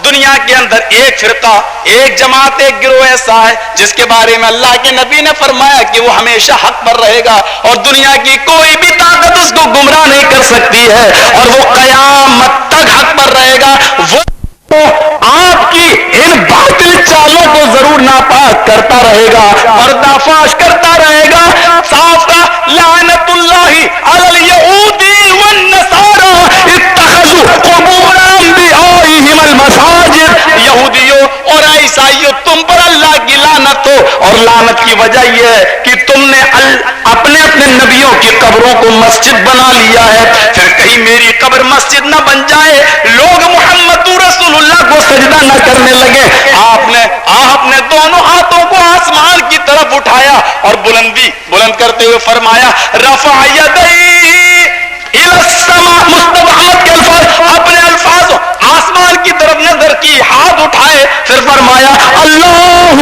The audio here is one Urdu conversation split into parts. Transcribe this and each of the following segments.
دنیا کے اندر ایک فرقہ، ایک جماعت، ایک گروہ ایسا ہے جس کے بارے میں اللہ کے نبی نے فرمایا کہ وہ ہمیشہ حق پر رہے گا اور دنیا کی کوئی بھی طاقت اس کو گمراہ نہیں کر سکتی ہے اور وہ قیامت تک حق پر رہے گا. وہ آپ کی ان باطل چالوں کو ضرور ناپاک کرتا رہے گا، پردہ فاش کرتا رہے گا. صاف کا لعنت اللہ علی الیہودی والنصارى اتخذوا قبور انبیائہم المساجد. یہودیوں اور عیسائیوں تم پر اللہ کی لعنت ہو، اور لعنت کی وجہ یہ ہے کہ تم نے اپنے نبیوں کی قبروں کو مسجد بنا لیا ہے. پھر کہیں میری قبر مسجد نہ بن جائے، لوگ محمد رسول اللہ کو سجدہ نہ کرنے لگے. آپ نے دونوں ہاتھوں کو آسمان کی طرف اٹھایا اور بلند کرتے ہوئے فرمایا رفع یدیہ الی السماء. مستبعات کے الفاظ، اپنے الفاظ آسمان کی طرف نظر کی، ہاتھ اٹھائے، پھر فرمایا اللہم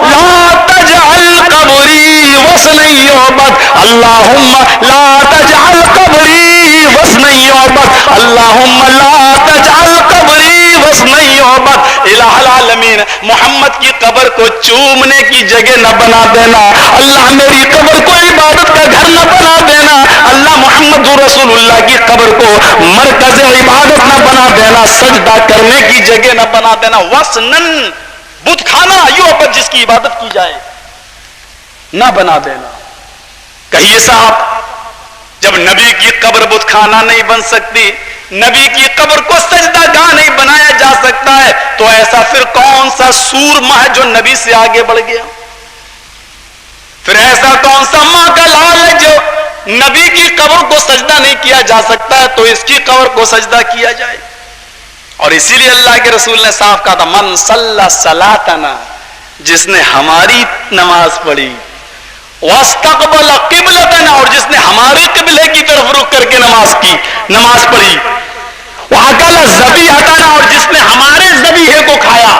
لا تجعل قبری وثنا یعبد، اللہم لا تجعل قبری وثنا یعبد، اللہم لا تجعل قبری وثنا یعبد. الہ العالمین، محمد کی قبر کو چومنے کی جگہ نہ بنا دینا. اللہ میری قبر کو عبادت کا گھر نہ بنا دینا. اللہ محمد رسول اللہ کی قبر کو مرکز عبادت نہ بنا دینا، سجدہ کرنے کی جگہ نہ بنا دینا. وثنن، بت خانہ یعبد، جس کی عبادت کی جائے، نہ بنا دینا. کہیے صاحب، جب نبی کی قبر بت خانہ نہیں بن سکتی، نبی کی قبر کو سجدہ گاہ نہیں بنایا جا سکتا ہے، تو ایسا پھر کون سا سورما ہے جو نبی سے آگے بڑھ گیا؟ پھر ایسا کون سا ماں کا لال ہے جو نبی کی قبر کو سجدہ نہیں کیا جا سکتا ہے تو اس کی قبر کو سجدہ کیا جائے؟ اور اسی لیے اللہ کے رسول نے صاف کہا تھا من صلی صلاتنا، جس نے ہماری نماز پڑھی، واستقبل قبلتنا، اور جس نے ہمارے قبلے کی طرف رخ کر کے نماز پڑھی، واکل ذبیحتنا، اور جس نے ہمارے ذبیحے کو کھایا.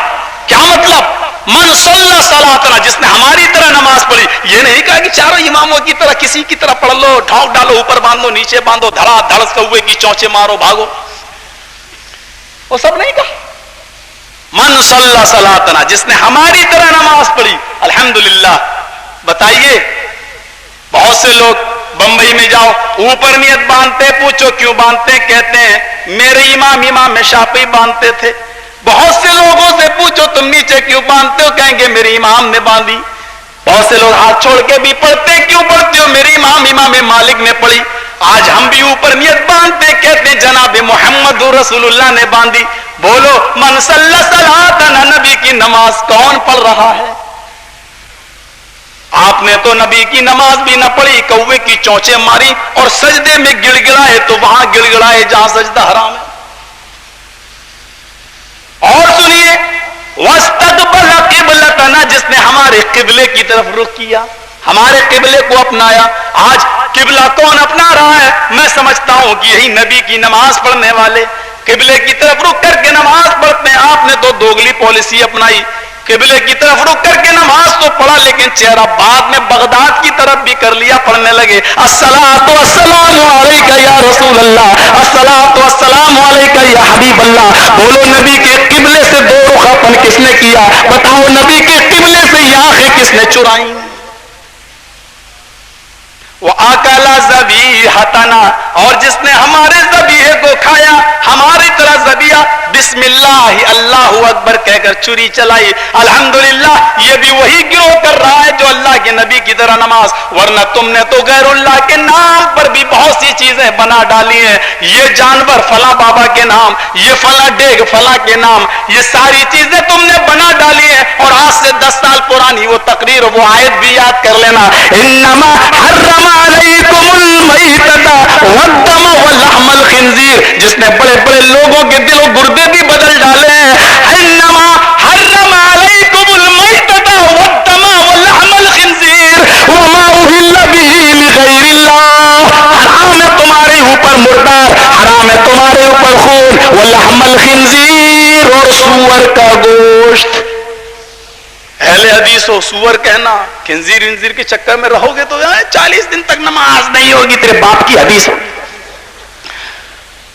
کیا مطلب؟ من صلی صلاتنا، جس نے ہماری طرح نماز پڑھی. یہ نہیں کہا کہ چاروں اماموں کی طرح کسی کی طرح پڑھ لو، ڈھونک ڈالو، اوپر باندھو، نیچے باندھو، دھڑا دھڑ کوے کی چونچے مارو بھاگو، وہ سب نہیں کہا. من صلی صلاتنا، جس نے ہماری طرح نماز پڑھی. الحمدللہ. بتائیے، بہت سے لوگ بمبئی میں جاؤ، اوپر نیت باندھتے، پوچھو کیوں باندھتے، کہتے ہیں میرے امام شافعی باندھتے تھے. بہت سے لوگوں سے پوچھو تم نیچے کیوں باندھتے ہو، کہیں گے میرے امام نے باندھی. بہت سے لوگ ہاتھ چھوڑ کے بھی پڑھتے، کیوں پڑھتے ہو، میرے امام مالک نے پڑھی. آج ہم بھی اوپر نیت باندھتے، کہتے ہیں جناب محمد رسول اللہ نے باندھی. بولو من صلی صلاتنا، نبی کی نماز کون پڑھ رہا ہے؟ آپ نے تو نبی کی نماز بھی نہ پڑھی، کوے کی چونچے ماری اور سجدے میں گڑ گڑائے تو وہاں گڑ گڑائے جہاں سجدہ حرام ہے. اور سنیے، واستقبل قبلتنا، جس نے ہمارے قبلے کی طرف رخ کیا، ہمارے قبلے کو اپنایا. آج قبلہ کون اپنا رہا ہے؟ میں سمجھتا ہوں کہ یہی نبی کی نماز پڑھنے والے قبلے کی طرف رخ کر کے نماز پڑھتے ہیں. آپ نے تو دوگلی پالیسی اپنائی، قبلے کی طرف رخ کر کے نماز تو پڑھا، لیکن چہرہ بعد میں بغداد کی طرف بھی کر لیا، پڑھنے لگے الصلاۃ والسلام علیک یا رسول اللہ، الصلاۃ والسلام علیک یا حبیب اللہ. بولو نبی کے قبلے سے دو رخاپن کس نے کیا؟ بتاؤ نبی کے قبلے سے یہ آنکھیں کس نے چرائیں؟ وَأَكَلَ ذَبِيحَتَنَا، اور جس نے ہمارے ذبیحے کو کھایا، ہماری طرح ذبیحہ بسم اللہ اللہ اکبر کہہ کر چری چلائی. الحمدللہ، یہ بھی وہی گروہ کر رہا ہے جو اللہ کے نبی کی طرح نماز. ورنہ تم نے تو غیر اللہ کے نام پر بھی بہت سی چیزیں بنا ڈالی ہیں. یہ جانور فلاں بابا کے نام، یہ فلاں ڈیگ فلاں کے نام، یہ ساری چیزیں تم نے بنا ڈالی ہیں. اور آج سے 10 سال پرانی وہ تقریر، وہ آیت بھی یاد کر لینا. انما حرم علیکم المیتۃ والدم ولحم الخنزیر، جس نے بڑے بڑے لوگوں کے دل و گردے بھی بدل ڈالے ہیں. انما حرم علیکم المیتۃ والدم ولحم الخنزیر وما اہل به لغیر اللہ، حرام ہے تمہارے اوپر مردار، حرام ہے تمہارے اوپر خون، ولحم الخنزیر، اور سور کا گوشت. اہل حدیث ہو، سور کہنا، خنزیر انزیر کے چکر میں رہو گے تو 40 دن تک نماز نہیں ہوگی، تیرے باپ کی حدیث ہوگی.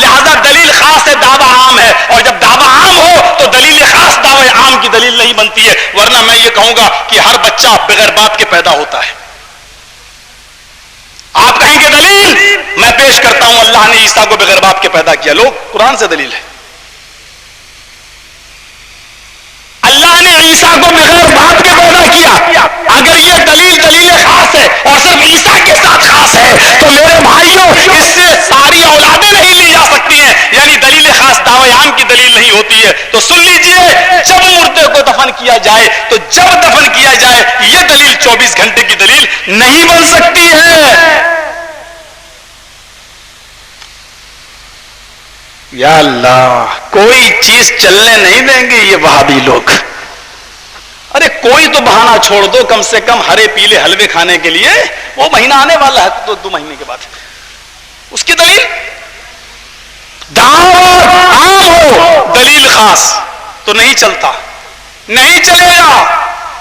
لہذا دلیل خاص ہے، دعویٰ عام ہے، اور جب دعویٰ عام ہو تو دلیل خاص دعویٰ عام کی دلیل نہیں بنتی ہے، ورنہ میں یہ کہوں گا کہ ہر بچہ بغیر باپ کے پیدا ہوتا ہے۔ آپ کہیں گے دلیل، میں پیش کرتا ہوں، اللہ نے عیسیٰ کو بغیر باپ کے پیدا کیا، لوگ قرآن سے دلیل ہے۔ اللہ نے عیسیٰ کو بغیر باپ کے پیدا کیا، اگر یہ دلیل خاص ہے اور صرف عیسیٰ کے ساتھ خاص ہے تو میرے بھائیوں اس سے ساری اولادیں نہیں لی جا سکتی ہیں، یعنی دلیل خاص دعوی عام کی دلیل نہیں ہوتی ہے۔ تو سن لیجئے، جب مردے کو دفن کیا جائے تو جب دفن کیا جائے یہ دلیل 24 گھنٹے کی دلیل نہیں بن سکتی ہے۔ یا اللہ، کوئی چیز چلنے نہیں دیں گے یہ وہابی لوگ۔ ارے کوئی تو بہانہ چھوڑ دو، کم سے کم ہرے پیلے حلوے کھانے کے لیے، وہ مہینہ آنے والا ہے تو 2 مہینے کے بعد، اس کی دلیل دعوت عام ہو، دلیل خاص تو نہیں چلتا، نہیں چلے گا۔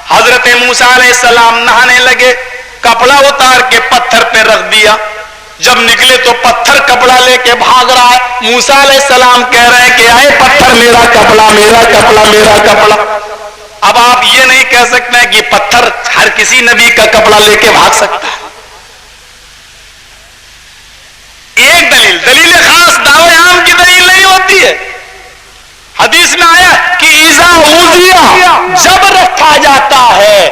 حضرت موسیٰ علیہ السلام نہانے لگے، کپڑا اتار کے پتھر پہ رکھ دیا، جب نکلے تو پتھر کپڑا لے کے بھاگ رہا ہے۔ موسیٰ علیہ السلام کہہ رہے ہیں کہ اے پتھر میرا کپڑا، میرا کپڑا، میرا کپڑا۔ اب آپ یہ نہیں کہہ سکتے ہیں کہ پتھر ہر کسی نبی کا کپڑا لے کے بھاگ سکتا ہے۔ ایک دلیل خاص دعوی عام کی دلیل نہیں ہوتی ہے۔ حدیث میں آیا کہ اذا اوذیا، جب رکھا جاتا ہے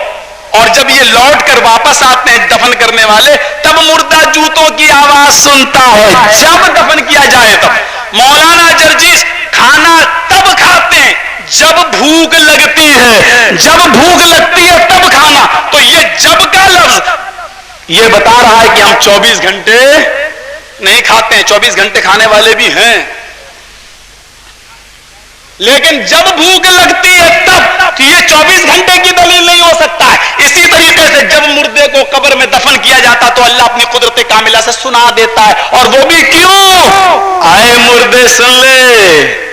اور جب یہ لوٹ کر واپس آتے ہیں دفن کرنے والے، تب مردہ جوتوں کی آواز سنتا ہے، جب دفن کیا جائے تب۔ مولانا جرجیس کھانا تب کھاتے ہیں جب بھوک لگتی ہے، جب بھوک لگتی ہے تب کھانا، تو یہ جب کا لفظ یہ بتا رہا ہے کہ ہم 24 گھنٹے نہیں کھاتے ہیں، 24 گھنٹے کھانے والے بھی ہیں، لیکن جب بھوک لگتی ہے تب، تو یہ 24 گھنٹے کی دلیل نہیں ہو سکتا ہے۔ اسی طریقے سے جب مردے کو قبر میں دفن کیا جاتا تو اللہ اپنی قدرت کاملہ سے سنا دیتا ہے، اور وہ بھی کیوں؟ آئے مردے سن لے،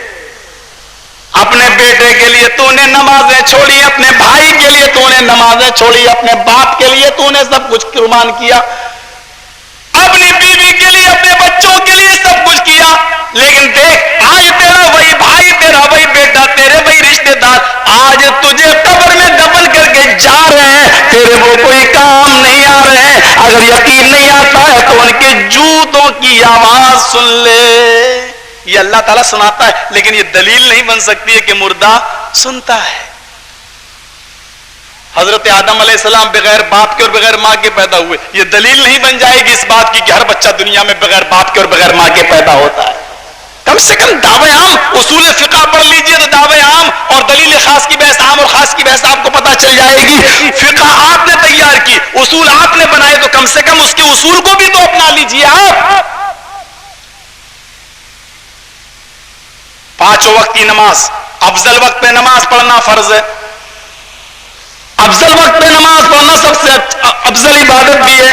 اپنے بیٹے کے لیے تو نے نمازیں چھوڑی، اپنے بھائی کے لیے تو نے نمازیں چھوڑی، اپنے باپ کے لیے تو نے سب کچھ قربان کیا، اپنی بیوی کے لیے، اپنے بچوں کے لیے سب کچھ کیا، لیکن دیکھ آج تیرا وہی بھائی، تیرا وہی بیٹا، تیرے وہی رشتے دار آج تجھے قبر میں دفن کر کے جا رہے ہیں، تیرے وہ کوئی کام نہیں آ رہے ہیں۔ اگر یقین نہیں آتا ہے تو ان کے جوتوں کی آواز سن لے۔ یہ اللہ تعالیٰ سناتا ہے، لیکن یہ دلیل نہیں بن سکتی ہے کہ مردہ سنتا ہے۔ حضرت آدم علیہ السلام بغیر باپ کے اور بغیر ماں کے پیدا ہوئے، یہ دلیل نہیں بن جائے گی اس بات کی کہ ہر بچہ دنیا میں بغیر باپ کے اور بغیر ماں کے پیدا ہوتا ہے۔ کم سے کم دعوی عام، اصول فقہ پڑھ لیجئے تو دعوی عام اور دلیل خاص کی بحث، عام اور خاص کی بحث آپ کو پتہ چل جائے گی۔ فقہ آپ نے تیار کی، اصول آپ نے بنائے، تو کم سے کم اس کے اصول کو بھی تو اپنا لیجئے آپ۔ 5 وقت کی نماز، افضل وقت پہ نماز پڑھنا فرض ہے، افضل وقت پہ نماز پڑھنا سب سے افضل عبادت بھی ہے،